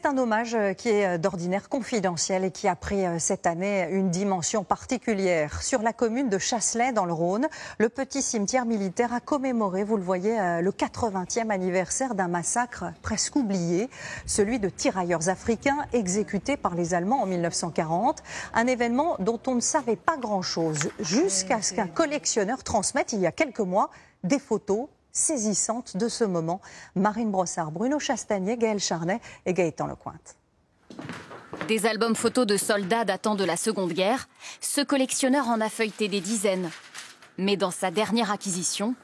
C'est un hommage qui est d'ordinaire confidentiel et qui a pris cette année une dimension particulière. Sur la commune de Chasselet, dans le Rhône, le petit cimetière militaire a commémoré, vous le voyez, le 80e anniversaire d'un massacre presque oublié, celui de tirailleurs africains exécutés par les Allemands en 1940. Un événement dont on ne savait pas grand-chose, jusqu'à ce qu'un collectionneur transmette il y a quelques mois des photos saisissante de ce moment. Marine Brossard, Bruno Chastanier, Gaël Charnet et Gaëtan Lecointe. Des albums photos de soldats datant de la Seconde Guerre, ce collectionneur en a feuilleté des dizaines. Mais dans sa dernière acquisition,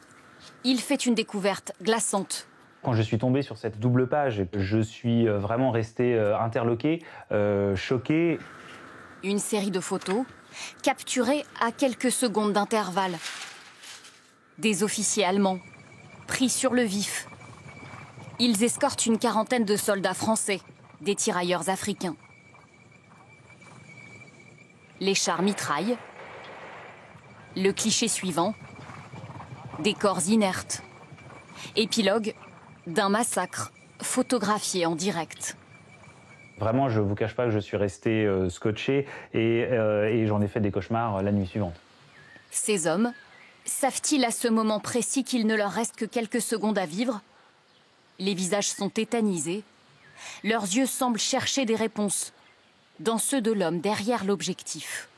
il fait une découverte glaçante. Quand je suis tombé sur cette double page, je suis vraiment resté interloqué, choqué. Une série de photos capturées à quelques secondes d'intervalle. Des officiers allemands pris sur le vif. Ils escortent une quarantaine de soldats français, des tirailleurs africains. Les chars mitraillent. Le cliché suivant, des corps inertes. Épilogue d'un massacre photographié en direct. Vraiment, je ne vous cache pas que je suis resté scotché et j'en ai fait des cauchemars la nuit suivante. Ces hommes savent-ils à ce moment précis qu'il ne leur reste que quelques secondes à vivre? Les visages sont tétanisés. Leurs yeux semblent chercher des réponses dans ceux de l'homme derrière l'objectif.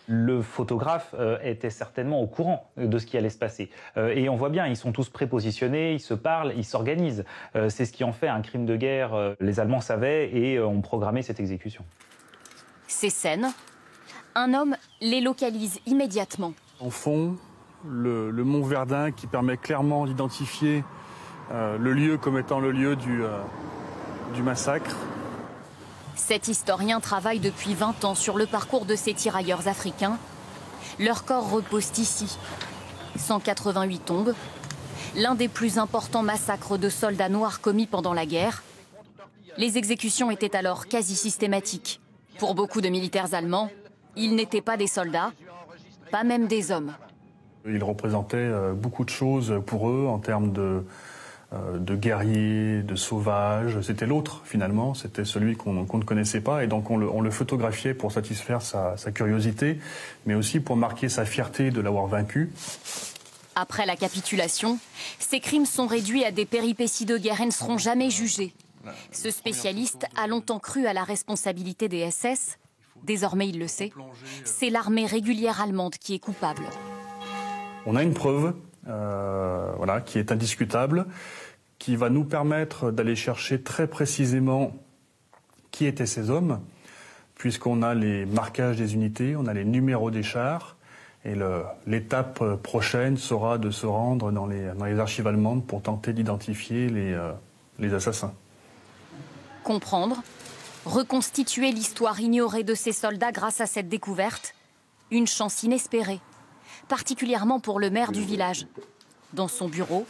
Le photographe était certainement au courant de ce qui allait se passer. Et on voit bien, ils sont tous prépositionnés, ils se parlent, ils s'organisent. C'est ce qui en fait un crime de guerre. Les Allemands savaient et ont programmé cette exécution. Ces scènes, un homme les localise immédiatement. En fond, le mont Verdun qui permet clairement d'identifier le lieu comme étant le lieu du massacre. Cet historien travaille depuis 20 ans sur le parcours de ces tirailleurs africains. Leurs corps reposent ici. 188 tombes, l'un des plus importants massacres de soldats noirs commis pendant la guerre. Les exécutions étaient alors quasi systématiques. Pour beaucoup de militaires allemands, ils n'étaient pas des soldats, pas même des hommes. Ils représentaient beaucoup de choses pour eux en termes de guerriers, de sauvages. C'était l'autre finalement, c'était celui qu'on ne connaissait pas et donc on le photographiait pour satisfaire sa curiosité, mais aussi pour marquer sa fierté de l'avoir vaincu. Après la capitulation, ces crimes sont réduits à des péripéties de guerre et ne seront jamais jugés. Ce spécialiste a longtemps cru à la responsabilité des SS. Désormais, il le sait, c'est l'armée régulière allemande qui est coupable. On a une preuve qui est indiscutable, qui va nous permettre d'aller chercher très précisément qui étaient ces hommes, puisqu'on a les marquages des unités, on a les numéros des chars, et l'étape prochaine sera de se rendre dans les archives allemandes pour tenter d'identifier les assassins. Comprendre, reconstituer l'histoire ignorée de ces soldats grâce à cette découverte, une chance inespérée, particulièrement pour le maire du village. Dans son bureau,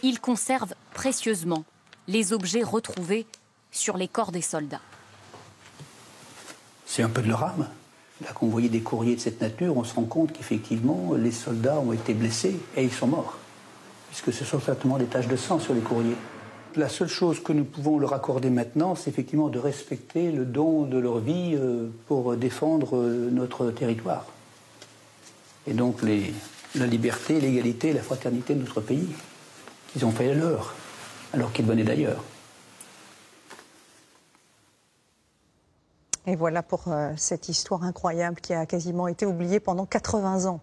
il conserve précieusement les objets retrouvés sur les corps des soldats. C'est un peu de leur âme. Là, quand vous voyez des courriers de cette nature, on se rend compte qu'effectivement, les soldats ont été blessés et ils sont morts. Puisque ce sont certainement des taches de sang sur les courriers. La seule chose que nous pouvons leur accorder maintenant, c'est effectivement de respecter le don de leur vie pour défendre notre territoire. Et donc la liberté, l'égalité, la fraternité de notre pays, qu'ils ont fait leur, alors qu'ils venaient d'ailleurs. Et voilà pour cette histoire incroyable qui a quasiment été oubliée pendant 80 ans.